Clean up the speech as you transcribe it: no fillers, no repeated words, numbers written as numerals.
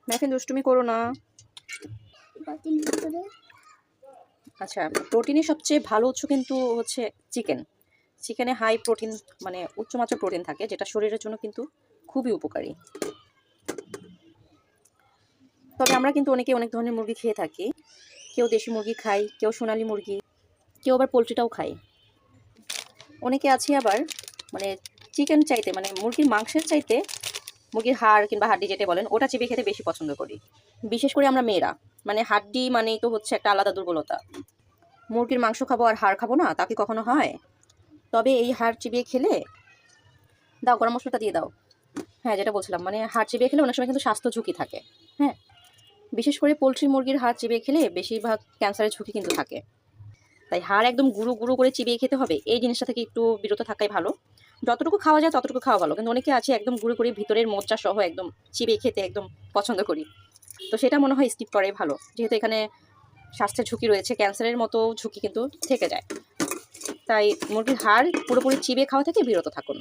মেফিন দুষ্টুমি করো না। আচ্ছা, প্রোটিনের সবচেয়ে ভালো উৎস কিন্তু হচ্ছে চিকেন। চিকেনে হাই প্রোটিন, মানে উচ্চমাত্রার প্রোটিন থাকে, যেটা শরীরের জন্য কিন্তু খুবই উপকারী। তবে আমরা কিন্তু অনেকে অনেক ধরনের মুরগি খেয়ে থাকি। কেউ দেশি মুরগি খায়, কেউ সোনালী মুরগি, কেউ আবার পোলট্রিটাও খায়। অনেকে আছে আবার মানে চিকেন চাইতে, মানে মুরগির মাংসের চাইতে মুরগির হাড় কিংবা হাড্ডি যেটা বলেন ওটা চিবিয়ে খেতে বেশি পছন্দ করি। বিশেষ করে আমরা মেয়েরা, মানে হাড্ডি মানেই তো হচ্ছে একটা আলাদা দুর্বলতা। মুরগির মাংস খাবো আর হাড় খাবো না, তা কি কখনো হয়? তবে এই হাড় চিবিয়ে খেলে, দাও গরম মশলাটা দিয়ে দাও। হ্যাঁ, যেটা বলছিলাম, মানে হাড় চিবিয়ে খেলে অনেক সময় কিন্তু স্বাস্থ্য ঝুঁকি থাকে। হ্যাঁ, বিশেষ করে পোলট্রি মুরগির হাড় চিবিয়ে খেলে বেশিরভাগ ক্যান্সারের ঝুঁকি কিন্তু থাকে। তাই হাড় একদম গুঁড়ো গুঁড়ো করে চিবিয়ে খেতে হবে, এই জিনিসটা থেকে একটু বিরত থাকাই ভালো। যতটুকু খাওয়া যায় ততটুকু খাওয়া ভালো, কিন্তু অনেকে আছে একদম গুঁড়ো করে ভিতরের মোচা সহ একদম চিবিয়ে খেতে একদম পছন্দ করি। তো সেটা মনে হয় স্কিপ করাই ভালো, যেহেতু এখানে স্বাস্থ্যের ঝুঁকি রয়েছে, ক্যান্সারের মতো ঝুঁকি কিন্তু থেকে যায়। তাই মুরগির হাড় পুরোপুরি চিবিয়ে খাওয়া থেকে বিরত থাকুন।